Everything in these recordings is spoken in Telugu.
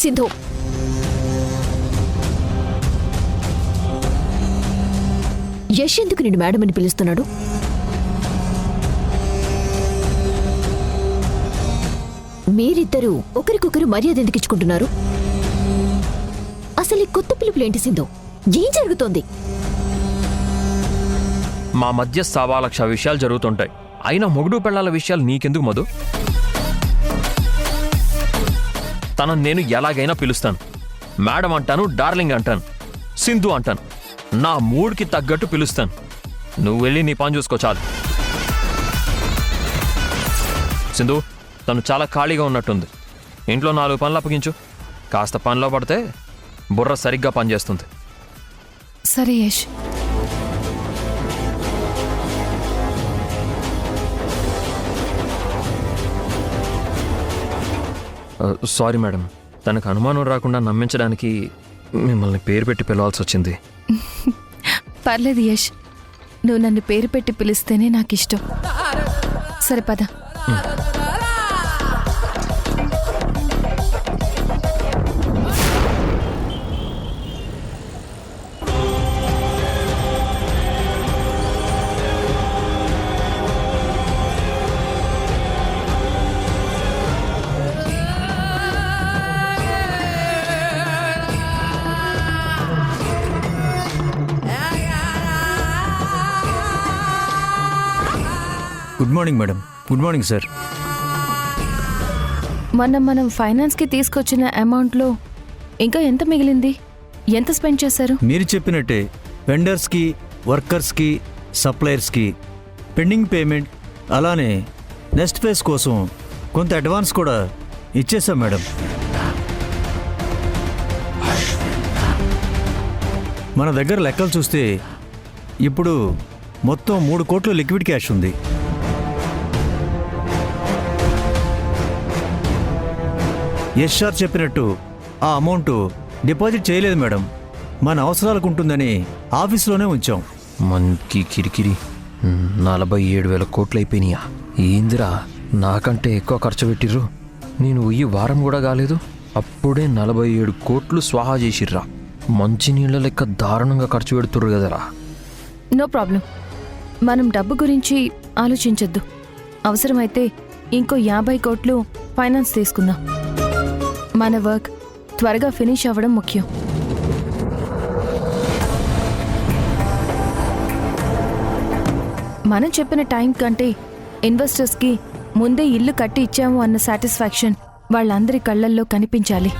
సింధు, యశ్ ఎందుకు నిన్ను మేడం అని పిలుస్తున్నాడు? మీరిద్దరూ ఒకరికొకరు మర్యాద ఎందుకు ఇచ్చుకుంటున్నారు? అసలు ఈ కొత్త పిలుపులేంటి సింధు? ఏం జరుగుతోంది? మా మధ్య 1,00,000 విషయాలు జరుగుతుంటాయి. అయినా మొగుడు పెళ్ళాల విషయాలు నీకెందుకు మధు? తనను నేను ఎలాగైనా పిలుస్తాను. మేడం అంటాను, డార్లింగ్ అంటాను, సింధు అంటాను. నా మూడ్కి తగ్గట్టు పిలుస్తాను. నువ్వు వెళ్ళి నీ పని చూసుకో చాలు. సింధు, తను చాలా ఖాళీగా ఉన్నట్టుంది. ఇంట్లో 4 పనులు అప్పగించు. కాస్త పనిలో పడితే బుర్ర సరిగ్గా పనిచేస్తుంది. సరే యశ్. సారీ మేడం, తనకు అనుమానం రాకుండా నమ్మించడానికి మిమ్మల్ని పేరు పెట్టి పిలవాల్సి వచ్చింది. పర్లేదు యశ్, నువ్వు నన్ను పేరు పెట్టి పిలిస్తేనే నాకు ఇష్టం. సరే పద. Good morning madam. Good morning sir. మనం ఫైనాన్స్కి తీసుకొచ్చిన అమౌంట్లో ఇంకా ఎంత మిగిలింది? ఎంత స్పెండ్ చేశారు? మీరు చెప్పినట్టే వెండర్స్కి, వర్కర్స్కి, సప్లయర్స్కి పెండింగ్ పేమెంట్, అలానే నెక్స్ట్ ఫేజ్ కోసం కొంత అడ్వాన్స్ కూడా ఇచ్చేసాం మేడం. మన దగ్గర లెక్కలు చూస్తే ఇప్పుడు మొత్తం 3 కోట్ల లిక్విడ్ క్యాష్ ఉంది. యశ్ సార్ చెప్పినట్టు ఆ అమౌంట్ డిపాజిట్ చేయలేదు మేడం. మన అవసరాలకు ఉంటుందని ఆఫీస్లోనే ఉంచాం. మనకి కిరికిరి 47,000 కోట్లు అయిపోయినాయా? ఏందిరా, నాకంటే ఎక్కువ ఖర్చు పెట్టిర్రు. నేను వారం కూడా కాలేదు, అప్పుడే 47 కోట్లు స్వాహా చేసిర్రా. మంచినీళ్ళ లెక్క దారుణంగా ఖర్చు పెడుతుర్రు కదరా. No problem. మనం డబ్బు గురించి ఆలోచించొద్దు. అవసరమైతే ఇంకో 50 కోట్లు ఫైనాన్స్ తీసుకుందాం. మన వర్క్ త్వరగా ఫినిష్ అవ్వడం ముఖ్యం. మనం చెప్పిన టైం కంటే ఇన్వెస్టర్స్కి ముందే ఇల్లు కట్టి ఇచ్చాము అన్న సాటిస్ఫాక్షన్ వాళ్ళందరి కళ్ళల్లో కనిపించాలి.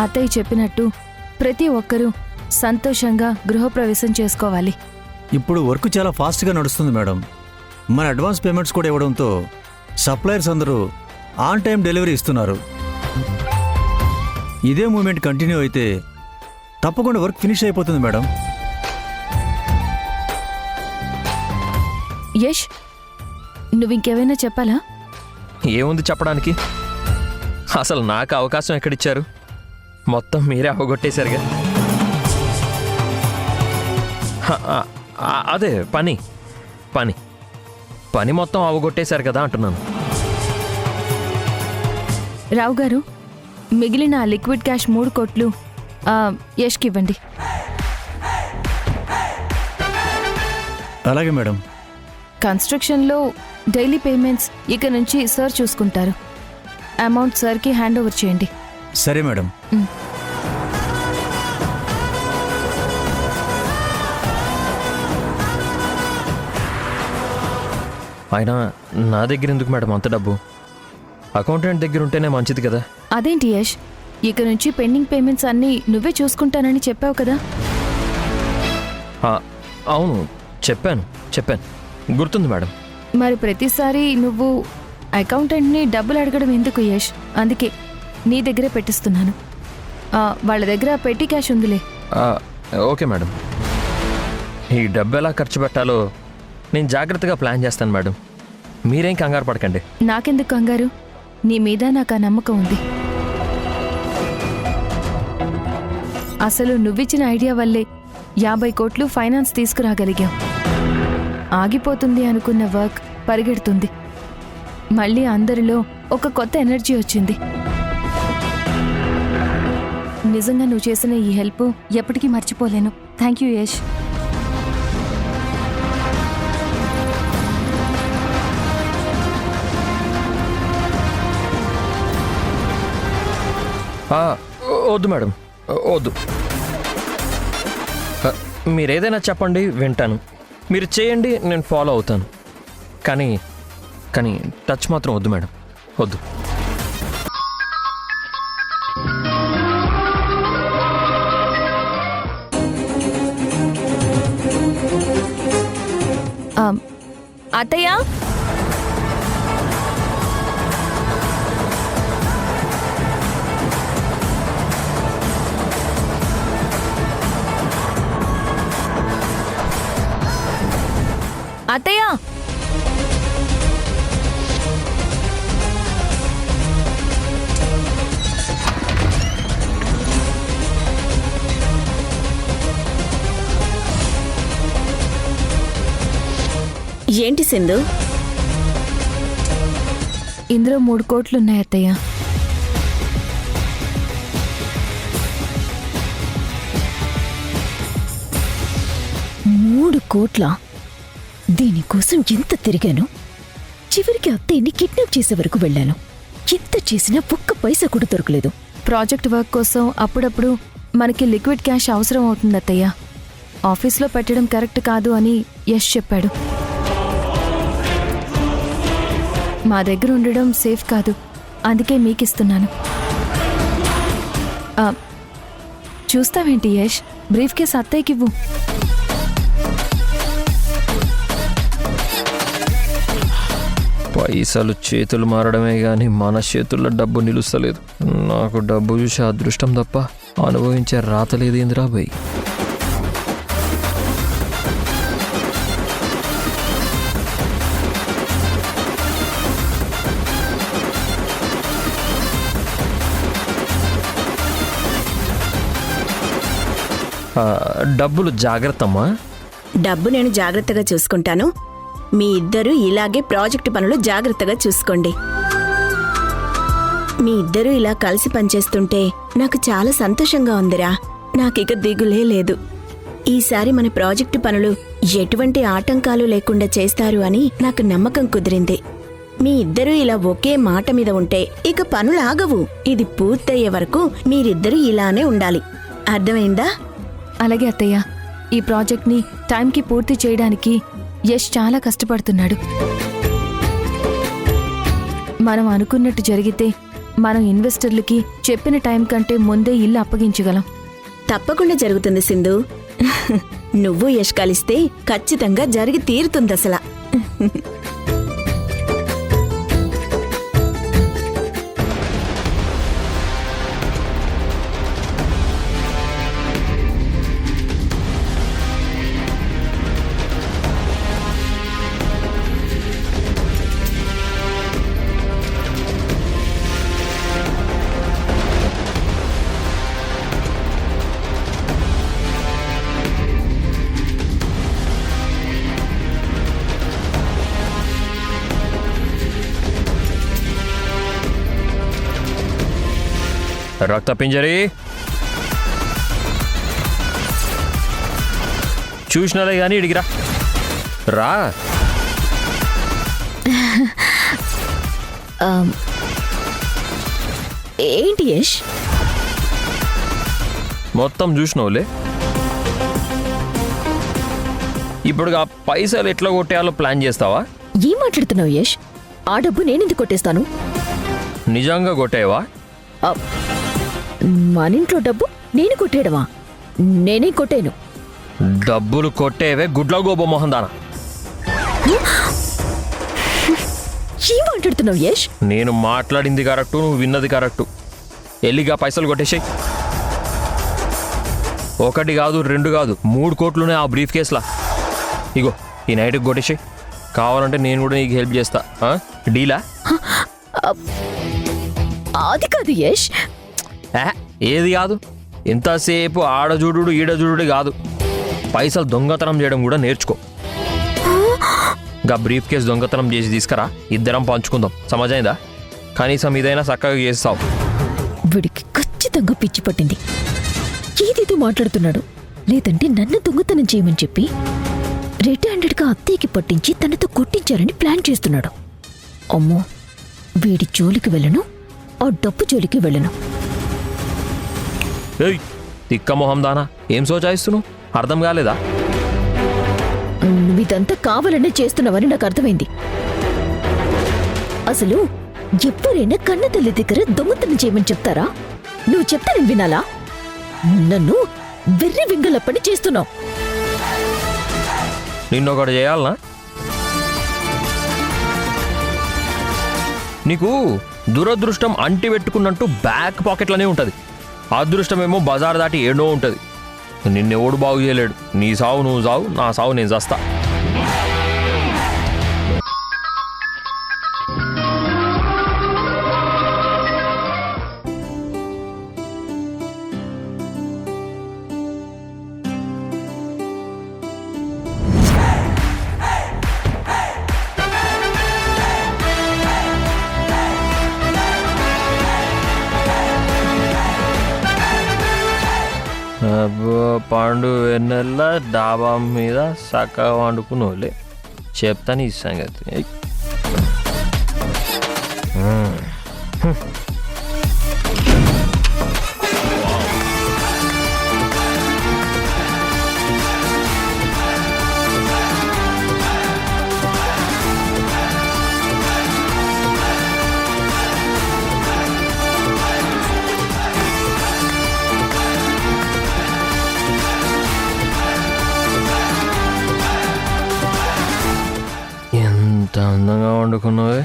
అత్తయ్య చెప్పినట్టు ప్రతి ఒక్కరూ సంతోషంగా గృహప్రవేశం చేసుకోవాలి. ఇప్పుడు వర్క్ చాలా ఫాస్ట్గా నడుస్తుంది మేడం. మన అడ్వాన్స్ పేమెంట్స్ కూడా ఇవ్వడంతో సప్లయర్స్ అందరూ ఆన్ టైం డెలివరీ ఇస్తున్నారు. ఇదే మూమెంట్ కంటిన్యూ అయితే తప్పకుండా వర్క్ ఫినిష్ అయిపోతుంది మేడం. యశ్, నువ్వింకేమైనా చెప్పాలా? ఏముంది చెప్పడానికి? అసలు నాకు అవకాశం ఎక్కడిచ్చారు? మొత్తం మీరే అవగొట్టేశారుగా. అదే పని పని పని మొత్తం అవగొట్టేశారు కదా అంటున్నాను. రావు గారు, మిగిలిన ఆ లిక్విడ్ క్యాష్ 3 కోట్లు యష్కి ఇవ్వండి. అలాగే మేడం. కన్స్ట్రక్షన్లో డైలీ పేమెంట్స్ ఇక నుంచి సార్ చూసుకుంటారు. అమౌంట్ సార్కి హ్యాండ్ ఓవర్ చేయండి. సరే మేడం. అయినా నా దగ్గర ఎందుకు మేడం అంత డబ్బు? అకౌంటెంట్ దగ్గర ఉంటేనే మంచిది కదా. అదేంటి యష్, ఇక నుంచి పెండింగ్ పేమెంట్స్ అన్నీ నువ్వే చూసుకుంటానని చెప్పావు కదా. అవును, చెప్పాను గుర్తుంది మేడం. మరి ప్రతిసారి నువ్వు అకౌంటెంట్ని డబ్బులు అడగడం ఎందుకు యష్? అందుకే నీ దగ్గరే పెట్టిస్తున్నాను. వాళ్ళ దగ్గర పెట్టి క్యాష్ ఉందిలే. Okay madam. ఈ డబ్బు ఎలా ఖర్చు పెట్టాలో నేను జాగ్రత్తగా ప్లాన్ చేస్తాను మేడం. మీరేం కంగారు పడకండి. నాకెందుకు కంగారు? నీ మీద నాకు ఆ నమ్మకం ఉంది. అసలు నువ్విచ్చిన ఐడియా వల్లే 50 కోట్లు ఫైనాన్స్ తీసుకురాగలిగాం. ఆగిపోతుంది అనుకున్న వర్క్ పరిగెడుతుంది. మళ్ళీ అందరిలో ఒక కొత్త ఎనర్జీ వచ్చింది. నిజంగా నువ్వు చేసిన ఈ హెల్ప్ ఎప్పటికీ మర్చిపోలేను. Thank you Yash. వద్దు మేడం, వద్దు. మీరేదైనా చెప్పండి, వింటాను. మీరు చేయండి, నేను ఫాలో అవుతాను. కానీ కానీ టచ్ మాత్రం వద్దు మేడం, వద్దు. అత్తయ్య, అత్తయ్య, ఏంటి సింధు? ఇందులో 3 కోట్లున్నాయి అత్తయ్య. మూడు కోట్ల? దీనికోసం ఎంత తిరిగాను. చివరికి అత్తయ్యని కిడ్నాప్ చేసే వరకు వెళ్ళాను. ఎంత చేసినా ఒక్క పైసా కూడా దొరకలేదు. ప్రాజెక్ట్ వర్క్ కోసం అప్పుడప్పుడు మనకి లిక్విడ్ క్యాష్ అవసరం అవుతుంది అత్తయ్య. ఆఫీస్లో పెట్టడం కరెక్ట్ కాదు అని యష్ చెప్పాడు. మా దగ్గర ఉండడం సేఫ్ కాదు, అందుకే మీకిస్తున్నాను. చూస్తావేంటి యష్, బ్రీఫ్ కేస్ అత్తయ్యకివ్వు. పైసలు చేతులు మారడమే కానీ మన చేతుల్లో డబ్బు నిలుస్తలేదు. నాకు డబ్బు చూసి అదృష్టం తప్ప అనుభవించే రాతలేదు ఏందిరా భయ్. డబ్బులు జాగ్రత్తమ్మా. డబ్బు నేను జాగ్రత్తగా చూసుకుంటాను. మీ ఇద్దరూ ఇలాగే ప్రాజెక్టు పనులు జాగ్రత్తగా చూసుకోండి. మీ ఇద్దరూ ఇలా కలిసి పనిచేస్తుంటే నాకు చాలా సంతోషంగా ఉందిరా. నాకిక దిగులే లేదు. ఈసారి మన ప్రాజెక్టు పనులు ఎటువంటి ఆటంకాలు లేకుండా చేస్తారు అని నాకు నమ్మకం కుదిరింది. మీ ఇద్దరూ ఇలా ఒకే మాట మీద ఉంటే ఇక పనులు ఆగవు. ఇది పూర్తయ్యే వరకు మీరిద్దరూ ఇలానే ఉండాలి. అర్థమైందా? అలాగే అత్తయ్య. ఈ ప్రాజెక్ట్ని టైంకి పూర్తి చేయడానికి యష్ చాలా కష్టపడుతున్నాడు. మనం అనుకున్నట్టు జరిగితే మనం ఇన్వెస్టర్లకి చెప్పిన టైం కంటే ముందే ఇల్లు అప్పగించగలం. తప్పకుండా జరుగుతుంది సింధు. నువ్వు యష్ కలిస్తే ఖచ్చితంగా జరిగి తీరుతుందసలా. రక్త పింజరి చూసినాలే కానీ ఇడిగిరా రా. ఏంటి యష్? మొత్తం చూసినావులే. ఇప్పుడు ఆ పైసలు ఎట్లా కొట్టేయాలో ప్లాన్ చేస్తావా? ఏం మాట్లాడుతున్నావు యష్? ఆ డబ్బు నేనెందుకు కొట్టేస్తాను? నిజంగా కొట్టేవా? మనింట్లో డబ్బు నేను కొట్టేయడమా? నేనే కొట్టాను. డబ్బులు కొట్టేవే గుడ్ల గోబో మొహం దానా. ఏం మాట్లాడుతున్నావు యష్? నేను మాట్లాడింది కరెక్టు, నువ్వు విన్నది కరెక్టు. ఎల్లిగా పైసలు కొట్టేసాయి. 1 కాదు 2 కాదు 3 కోట్లునే ఆ బ్రీఫ్ కేసులా. ఇగో ఈ నైట్కి కొట్టేసాయి. కావాలంటే నేను కూడా నీకు హెల్ప్ చేస్తా. డీలా? అది కాదు యష్. ఏది కాదు? ఎంతసేపు ఆడజూడు ఈడజూడు కాదు, పైసలు దొంగతనం చేయడం కూడా నేర్చుకో. గా బ్రీఫ్ కేసు దొంగతనం చేసి తీసుకురా, ఇద్దరం పంచుకుందాం. సమజైందా? కనీసం ఇదైనా చక్కగా చేస్తావు. వీడికి ఖచ్చితంగా పిచ్చి పట్టింది. మాట్లాడుతున్నాడు. లేదంటే నన్ను దొంగతనం చేయమని చెప్పి రెడ్ హ్యాండెడ్గా అత్తయ్యకి పట్టించి తనతో కొట్టించారని ప్లాన్ చేస్తున్నాడు. అమ్మో, వీడి జోలికి వెళ్ళను, ఆ డబ్బు జోలికి వెళ్ళను. ఏయ్ తిక్క మొహం దానా, ఏం సోచాయిస్తున్నావు? అర్థం కాలేదా? నువ్విదంతా కావాలనే చేస్తున్నావని నాకు అర్థమైంది. అసలు ఎవరైనా కన్న తల్లి దగ్గర దొంగతనం చేయమని చెప్తారా? నువ్వు చెప్తా నేను వినాలా? నన్ను వెర్రి వింగల పని చేస్తున్నావు. నిన్నొకటి చేయాలనా? నీకు దురదృష్టం అంటి పెట్టుకున్నట్టు బ్యాక్ పాకెట్లోనే ఉంటుంది. అదృష్టమేమో బజార్ దాటి ఏడో ఉంటుంది. నిన్నెవడు బాగు చేయలేడు. నీ సావు నువ్వు సావు, నా సావు నేను చస్తా. అబ్బో పండు వెన్నెల్ల డాబా మీద చక్కగా వండుకున్నోలే. చెప్తాను ఈ సంగతి. ఎంత అందంగా వండుకున్నావే.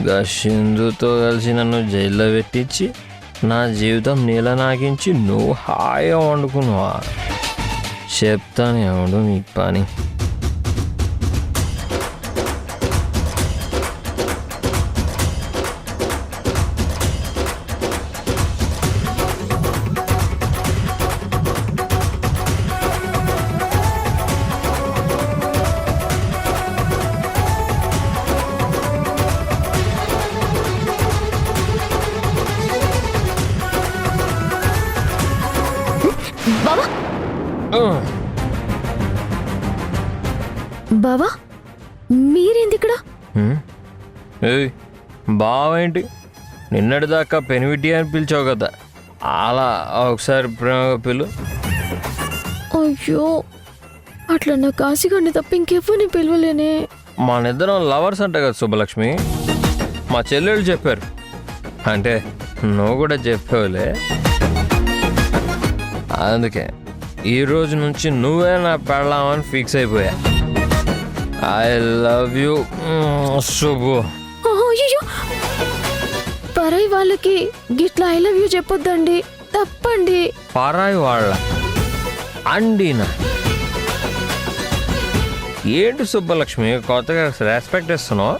గా సింధుతో కలిసి నన్ను జైల్లో పెట్టించి నా జీవితం నీల నాకించి నువ్వు హాయిగా వండుకున్నావా? చెప్తాను ఎవడు నీ పని. బావా, బావా మీరేంది ఇక్కడ? ఏయ్ బావేంటి? నిన్నటిదాకా పెనివిటి అని పిలిచావు కదా, అలా ఒకసారి ప్రేమగా పిలు. అయ్యో, అట్లా నా కాశీగాడిని తప్ప ఇంకెవ్వరిని పిలవలేనే. మనిద్దరం లవర్స్ అంట కదా శుభలక్ష్మి. మా చెల్లెళ్ళు చెప్పారు. అంటే నువ్వు కూడా చెప్పావులే. అందుకే ఈరోజు నుంచి నువ్వే నా పెళ్ళామని ఫిక్స్ అయిపోయా. I love you Shubhu. అయ్యో, పరాయి వాళ్ళకి గిట్లా ఐ లవ్ యూ చెప్పొద్దండి, తప్పండి. పరాయి వాళ్ళ అండినా ఏంటి సుబ్బలక్ష్మి కొత్తగా రెస్పెక్ట్ ఇస్తున్నావు?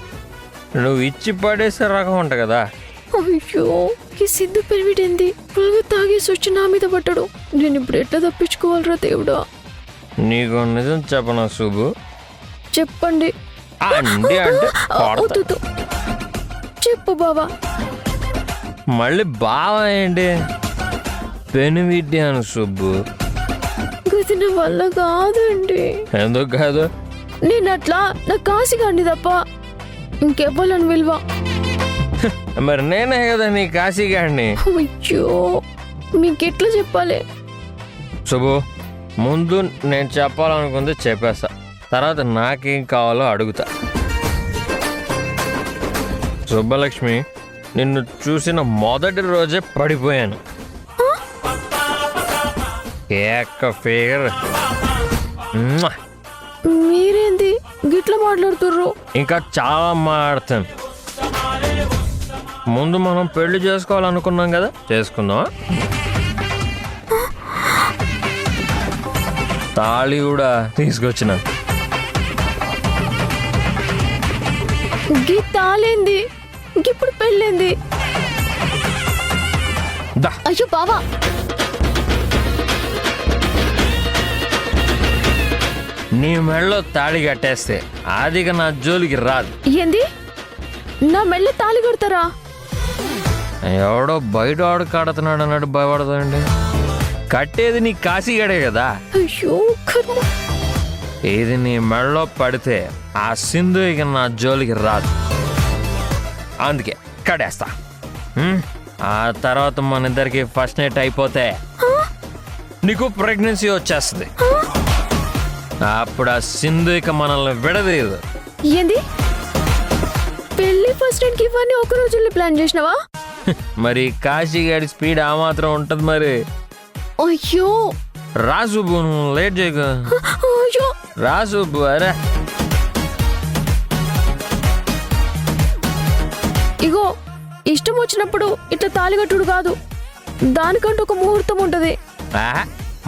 నువ్వు ఇచ్చి పడేసే రకం అంట కదా. అయ్యో, ఈ సిద్ధు పెరివిడేంది? ఫుల్గా తాగేసి వచ్చి నా మీద పట్టడు. నేను ఇప్పుడు ఎట్లా తప్పించుకోవాలరా దేవుడా? నీకు నిజం చెప్పనా శుభు? చెప్పండి. అండి అంటే వద్దు. చెప్పు బావా. మళ్ళీ బావా ఏంటి? పెనివిటి అని శుభు. గది నా వల్ల కాదండి. ఎందుకు కాదు? నేను అట్లా నా కాశీగాండి తప్ప ఇంకెవ్వాలని విలువ. మరి నేనే కదా నీ కాశీగాడిని. అయ్యో, మీకెట్లా చెప్పాలి? శుభు, ముందు నేను చెప్పాలనుకుంది చెప్పేస్తా, తర్వాత నాకేం కావాలో అడుగుతా. సుబ్బలక్ష్మి, నిన్ను చూసిన మొదటి రోజే పడిపోయాను. ఏక ఫిగర్. మీరేంది గిట్లా మాట్లాడుతుర్రు? ఇంకా చాలా మాట్లాడతాను. ముందు మనం పెళ్లి చేసుకోవాలనుకున్నాం కదా, చేసుకుందామా? తాళి కూడా తీసుకొచ్చినాను. గీ తాళేంది? ఇప్పుడు పెళ్ళేంది? దా. అయ్యో బావా, నీ మెడలో తాళి కట్టేస్తే ఆదిగా నా జోలికి రాదు. ఏంది? నా మెళ్ళ తాళి కొడతారా? ఎవడో బయట ఆడు కడుతున్నాడు అన్నట్టు భయపడతానండి. కట్టేది నీ కాశీగడే కదా. అయ్యో కర్మ. ఇది నీ మెడలో పడితే ఆ సింధు ఇక నా జోలికి రాదు, అందుకే కడేస్తా. ఆ తర్వాత మన ఇద్దరికి ఫస్ట్ నైట్ అయిపోతే నీకు ప్రెగ్నెన్సీ వచ్చేస్తుంది. అప్పుడు ఆ సింధు ఇక మనల్ని విడదీయదు. ఏంది పెళ్లి ఫస్ట్ నైట్ కి ఇవన్నీ ఒక రోజుల్లో ప్లాన్ చేసినావా? మరి కాశీగాడి స్పీడ్ ఆ మాత్రం ఉంటది మరి. అయ్యో రా సుబ్బు, నువ్వు లేట్ చేయకు. అయ్యో రా సుబ్బు. అరే ఇగో ఇష్టం వచ్చినప్పుడు ఇట్లా తాలిగట్టుడు కాదు, దానికంటూ ఒక ముహూర్తం ఉంటది. ఆహా,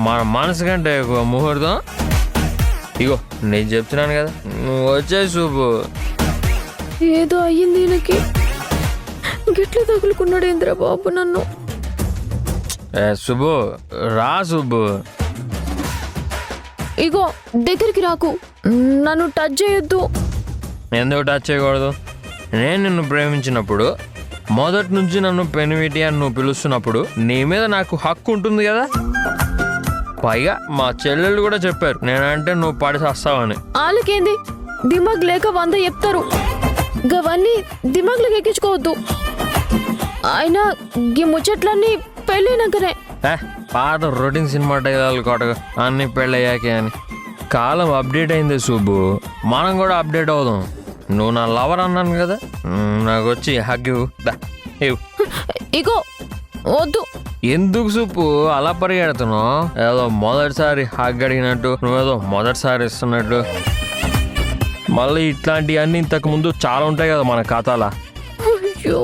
మన మనసు కంటే ఎక్కువ ముహూర్తం. ఇగో నేను చెప్తున్నాను కదా, నువ్వు వచ్చే సుబ్బు. ఏదో అయ్యింది ఈయనకి, గిట్ల తగులుకున్నాడు ఏంద్రా బాబు నన్ను. ఏ సుబ్బు, రా సుబ్బు. ఇగో దగ్గరికి రాకు, నన్ను టచ్ చేయొద్దు. ఎందుకు టచ్ చేయకూడదు? నేను నిన్ను ప్రేమించినప్పుడు మొదటి నుంచి నన్ను పెనివిటి అని నువ్వు పిలుస్తున్నప్పుడు నీ మీద నాకు హక్కు ఉంటుంది కదా. పైగా మా చెల్లెళ్ళు కూడా చెప్పారు నేనంటే నువ్వు పడి వస్తావని. వాళ్ళకేంది దిమాగ్ లేక 100 చెప్తారు, గవన్నీ దిమాగ్లోకి ఎక్కించుకోవద్దు. అయినా గీ ముచ్చట్లన్నీ పెళ్ళైనాకనే. పాత రొటీన్ సినిమా డైలాగులు కొట్టగా అన్ని పెళ్ళయ్యాకే అని. కాలం అప్డేట్ అయింది సుబ్బు, మనం కూడా అప్డేట్ అవుదాం. నువ్వు నా లవర్ అన్నాను కదా, నాకు వచ్చి హగ్ ఇవ్వు. ఇగో వద్దు. ఎందుకు సుబ్బు అలా పరిగెడుతున్నావు? ఏదో మొదటిసారి హగ్ అడిగినట్టు, నువ్వేదో మొదటిసారి ఇస్తున్నట్టు. మళ్ళీ ఇట్లాంటివన్నీ ఇంతకు ముందు చాలా ఉంటాయి కదా మన ఖాతాలా. అయ్యో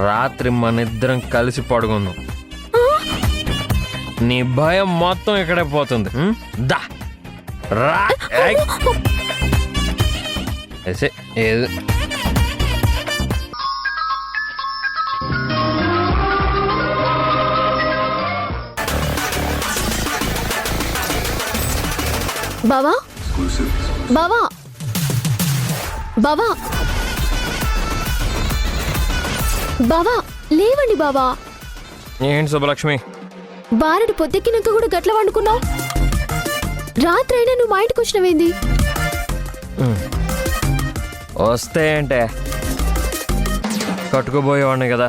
రాత్రి మన ఇద్దరం కలిసి పడుకుందాం, నీ భయం మొత్తం ఇక్కడే పోతుంది. దా రా. ఏది బావా బావా బావా బావా లేవండి బావా. ఏంటి శుభలక్ష్మి, బారెడు పొద్దెక్కినాక కూడా గట్ల వండుకున్నావు? రాత్రి అయినా నువ్వు మా ఇంటికి వచ్చినవేంది? వస్తే అంటే కట్టుకుపోయేవాడిని కదా.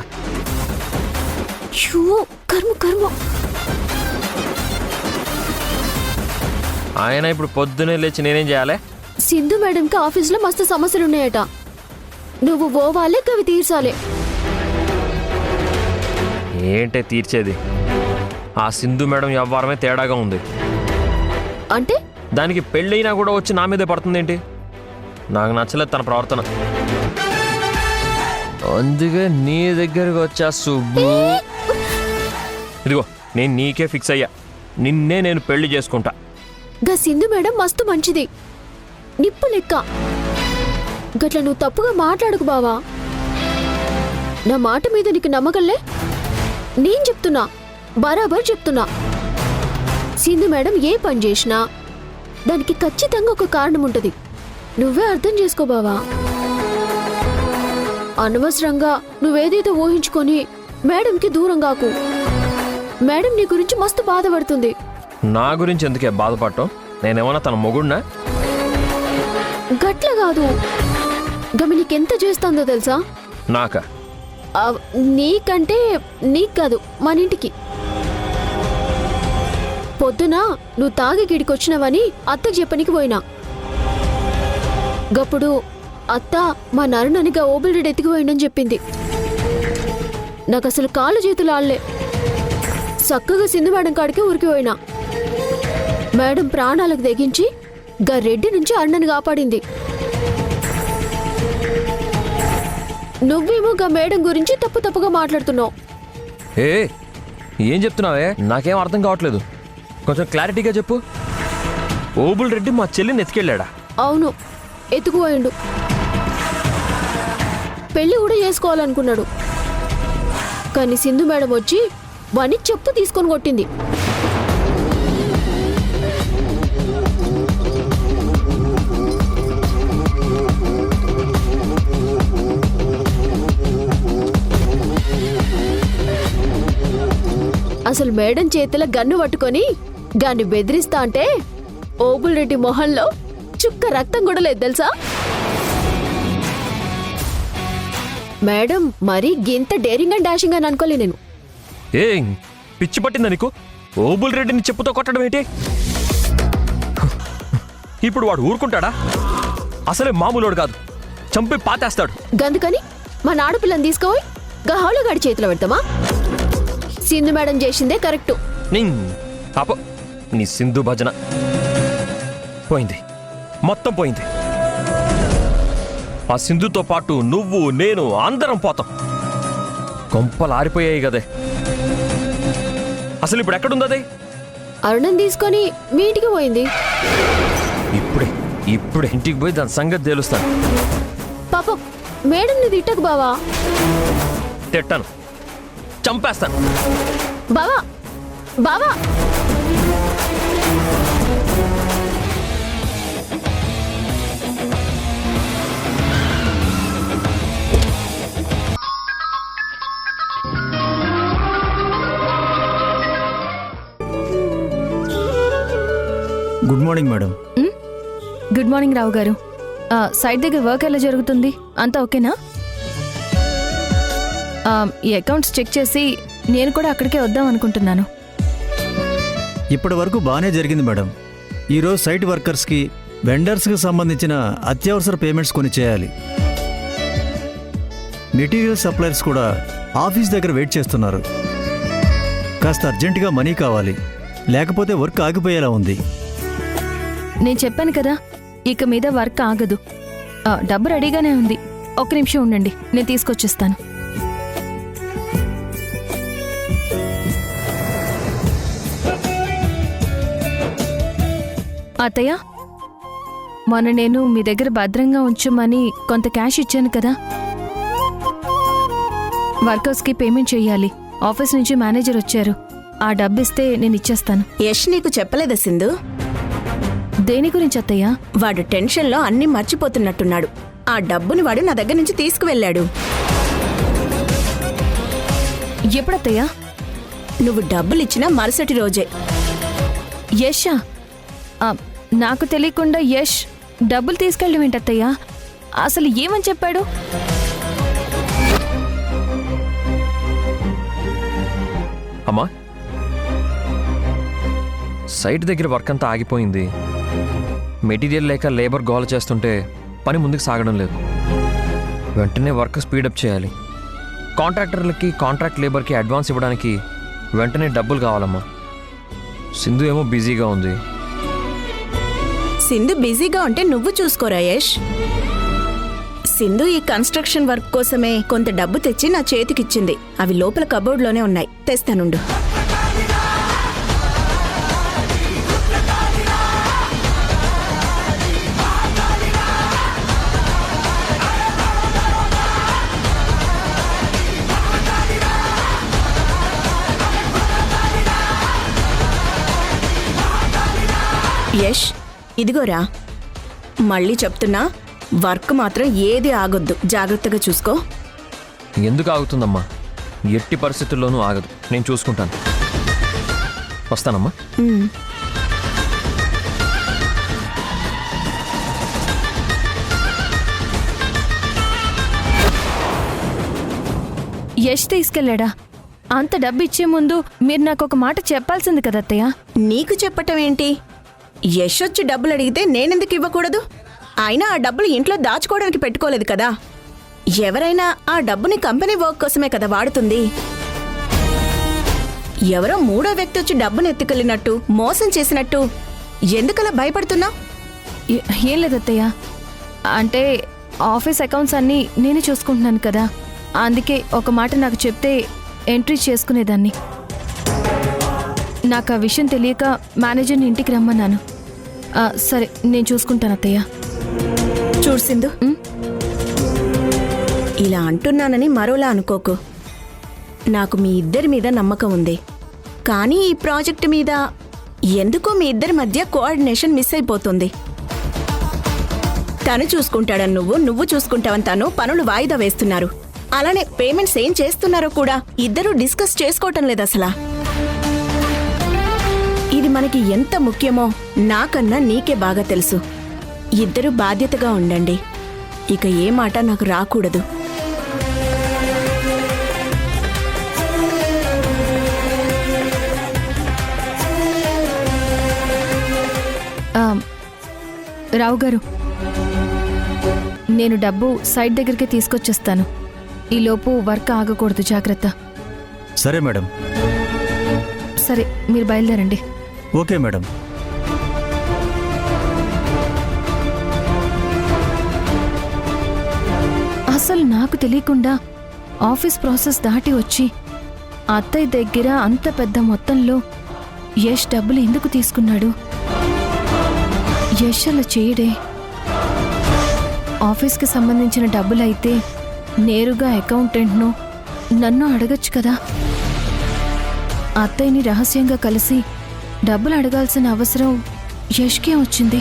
కర్మ కర్మ. ఆయన ఇప్పుడు పొద్దునే లేచి నేనేం చేయాలి? సింధు మేడంకి ఆఫీస్లో మస్తు సమస్యలున్నాయట, నువ్వు పోవాలే కవి తీర్చాలే. ఏంటే తీర్చేది? ఆ సింధు మేడం వ్యవహారమే తేడాగా ఉంది. అంటే దానికి పెళ్ళైనా కూడా వచ్చి నా మీదే పడుతుంది ఏంటి? నాకు నచ్చలేదు తన ప్రవర్తన, అందుకే నీ దగ్గరకు వచ్చా సుబ్బు. ఇదిగో నేను నీకే ఫిక్స్ అయ్యా, నిన్నే నేను పెళ్లి చేసుకుంటా. గా సింధు మేడం మస్తు మంచిది, నిప్పు లెక్క. గట్ల నువ్వు తప్పుగా మాట్లాడకు బావా. నా మాట మీద నీకు నమ్మకంలే? నేను చెప్తున్నా, బరాబర్ చెప్తున్నా. సింధు మేడం ఏ పని చేసినా దానికి ఖచ్చితంగా ఒక కారణం ఉంటుంది, నువ్వే అర్థం చేసుకో బావా. అనవసరంగా నువ్వేదేదో ఊహించుకొని మేడంకి దూరం కాకు. మేడం నీ గురించి మస్తు బాధపడుతుంది. నా గురించి ఎందుకే బాధపడటం? నేనేమన్నా తన మొగుడినా? గట్ల కాదు, గమి నీకెంత చేస్తుందో తెలుసా? నాకా? నీకంటే నీకు కాదు, మన ఇంటికి. పొద్దున నువ్వు తాగి గిడికొచ్చినావని అత్తకి చెప్పనికి పోయినా. గప్పుడు అత్త మా నరుననిగా ఓబుల్రెడ్డి ఎత్తికిపోయిందని చెప్పింది. నాకు అసలు కాళ్ళు చేతులు ఆడలే. చక్కగా సింధు మేడం కాడికి ఉరికిపోయినా. మేడం ప్రాణాలకు తెగించి గా రెడ్డి నుంచి అన్నని కాపాడింది. నువ్వేమో గా మేడం గురించి తప్పు తప్పుగా మాట్లాడుతున్నావు. ఏం చెప్తున్నావే? నాకేం అర్థం కావట్లేదు, కొంచెం క్లారిటీగా చెప్పు. ఓబుల్ రెడ్డి మా చెల్లిని ఎత్తుకెళ్ళాడా? అవును, ఎత్తుకుపోయిండు. పెళ్లి కూడా చేసుకోవాలనుకున్నాడు, కానీ సింధు మేడం వచ్చి వాణ్ణి చెప్పు తీసుకొని కొట్టింది. అసలు అసలు మేడం చేతిలో గన్ను పట్టుకొని గాన్ని బెదిరిస్తా అంటే ఓబుల్ రెడ్డి మొహంలో చుక్క రక్తం కూడా లేదు తెలుసా? మేడం మరీ గింత డేరింగ్ అండ్ డాషింగ్ అని అనుకోలే నేను. ఏం పిచ్చి పట్టిందా నీకు? ఓబుల్ రెడ్డిని చెప్పుతో కొట్టడం ఏంటి? ఇప్పుడు వాడు ఊరుకుంటాడా? అసలే మామూలుడు కాదు, చంపి పాతేస్తాడు. గందుకని మన ఆడపిల్లని తీసుకోపోయి గహాలో గాడి చేతిలో పెడతామా? సింధు మేడం చేసిందే కరెక్టు. పాప నీ సింధు భజన పోయింది, మొత్తం పోయింది. ఆ సింధుతో పాటు నువ్వు నేను అందరం పోతాం. కొంపలు ఆరిపోయాయి కదే. అసలు ఇప్పుడు ఎక్కడుందది? అరుణం తీసుకొని మీ ఇంటికి పోయింది. ఇప్పుడే ఇంటికి పోయి దాని సంగతి తేలుస్తాను. పాపం మేడంని తిట్టకు బావా. తిట్టాను, చంపేస్తాను. బావా బావా good morning madam. Good morning Rao garu. Site దగ్గర వర్క్ ఎలా జరుగుతుంది? అంతా ఓకేనా? ఈ అకౌంట్స్ చెక్ చేసి నేను కూడా అక్కడికే వద్దాం అనుకుంటున్నాను. ఇప్పటి వరకు బాగానే జరిగింది మేడం. ఈరోజు సైట్ వర్కర్స్కి వెండర్స్కి సంబంధించిన అత్యవసర పేమెంట్స్ కొన్ని చేయాలి. మెటీరియల్ సప్లయర్స్ కూడా ఆఫీస్ దగ్గర వెయిట్ చేస్తున్నారు. కాస్త అర్జెంటుగా మనీ కావాలి, లేకపోతే వర్క్ ఆగిపోయేలా ఉంది. నేను చెప్పాను కదా, ఇక మీద వర్క్ ఆగదు. డబ్బు రెడీగానే ఉంది. ఒక్క నిమిషం ఉండండి, నేను తీసుకొచ్చిస్తాను. అత్తయ్య, మొన్న నేను మీ దగ్గర భద్రంగా ఉంచమని కొంత క్యాష్ ఇచ్చాను కదా, వర్కర్స్కి పేమెంట్ చెయ్యాలి. ఆఫీస్ నుంచి మేనేజర్ వచ్చారు. ఆ డబ్బు ఇస్తే నేను ఇచ్చేస్తాను. యష్ నీకు చెప్పలేదా సింధు? దేని గురించి అత్తయ్య? వాడు టెన్షన్లో అన్నీ మర్చిపోతున్నట్టున్నాడు. ఆ డబ్బుని వాడు నా దగ్గర నుంచి తీసుకువెళ్ళాడు. ఎప్పుడత్తయ్యా? నువ్వు డబ్బులిచ్చిన మరుసటి రోజే. యషా? నాకు తెలియకుండా యష్ డబ్బులు తీసుకెళ్ళడం ఏంటత్తయ్యా? అసలు ఏమని చెప్పాడు? అమ్మా, సైట్ దగ్గర వర్క్ అంతా ఆగిపోయింది. మెటీరియల్ లేక లేబర్ గోల చేస్తుంటే పని ముందుకు సాగడం లేదు. వెంటనే వర్క్ స్పీడప్ చేయాలి. కాంట్రాక్టర్లకి కాంట్రాక్ట్ లేబర్కి అడ్వాన్స్ ఇవ్వడానికి వెంటనే డబ్బులు కావాలమ్మా. సింధు ఏమో బిజీగా ఉంది. సింధు బిజీగా ఉంటే నువ్వు చూసుకోరా యష్. సింధు ఈ కన్స్ట్రక్షన్ వర్క్ కోసమే కొంత డబ్బు తెచ్చి నా చేతికిచ్చింది. అవి లోపల కబోర్డ్లోనే ఉన్నాయి, తెస్తానుండు. యష్, ఇదిగోరా. మళ్ళీ చెప్తున్నా, వర్క్ మాత్రం ఏది ఆగొద్దు. జాగ్రత్తగా చూసుకో. ఎందుకు ఆగుతుందమ్మా? ఎట్టి పరిస్థితుల్లోనూ ఆగదు. నేను చూసుకుంటాను. వస్తానమ్మా. యష్ తీసుకెళ్ళాడా? అంత డబ్బు ఇచ్చే ముందు మీరు నాకు ఒక మాట చెప్పాల్సింది కదా అత్తయ్య. నీకు చెప్పటం ఏంటి? యష్ వచ్చి డబ్బులు అడిగితే నేనెందుకు ఇవ్వకూడదు? అయినా ఆ డబ్బులు ఇంట్లో దాచుకోవడానికి పెట్టుకోలేదు కదా. ఎవరైనా ఆ డబ్బుని కంపెనీ వర్క్ కోసమే కదా వాడుతుంది. ఎవరో మూడో వ్యక్తి వచ్చి డబ్బును ఎత్తుకెళ్ళినట్టు, మోసం చేసినట్టు ఎందుకలా భయపడుతున్నా? ఏం లేదు అత్తయ్య, అంటే ఆఫీస్ అకౌంట్స్ అన్నీ నేనే చూసుకుంటున్నాను కదా, అందుకే ఒక మాట నాకు చెప్తే ఎంట్రీ చేసుకునేదాన్ని. నాకు ఆ విషయం తెలియక మేనేజర్ని ఇంటికి రమ్మన్నాను. సరే, నేను చూసుకుంటాను అత్తయ్య. చూడు సింధు, ఇలా అంటున్నానని మరోలా అనుకోకు. నాకు మీ ఇద్దరి మీద నమ్మకం ఉంది. కానీ ఈ ప్రాజెక్టు మీద ఎందుకో మీ ఇద్దరి మధ్య కోఆర్డినేషన్ మిస్ అయిపోతుంది. తను చూసుకుంటాడని నువ్వు చూసుకుంటావని తను పనులు వాయిదా వేస్తున్నారు. అలానే పేమెంట్స్ ఏం చేస్తున్నారో కూడా ఇద్దరూ డిస్కస్ చేసుకోవటం లేదు అసలా. మనకి ఎంత ముఖ్యమో నాకన్నా నీకే బాగా తెలుసు. ఇద్దరు బాధ్యతగా ఉండండి. ఇక ఏ మాట నాకు రాకూడదు. రావు గారు, నేను డబ్బు సైట్ దగ్గరికి తీసుకొచ్చేస్తాను. ఈలోపు వర్క్ ఆగకూడదు, జాగ్రత్త. సరే మేడం. సరే, మీరు బయలుదేరండి. Okay madam. అసలు నాకు తెలియకుండా ఆఫీస్ ప్రాసెస్ దాటి వచ్చి అత్తయ్య దగ్గర అంత పెద్ద మొత్తంలో యష్ డబ్బులు ఎందుకు తీసుకున్నాడు? యష్ అలా చేయడే. ఆఫీస్కి సంబంధించిన డబ్బులైతే నేరుగా అకౌంటెంట్ను నన్ను అడగచ్చు కదా. అత్తయ్యని రహస్యంగా కలిసి డబ్బులు అడగాల్సిన అవసరం యష్కే వచ్చింది.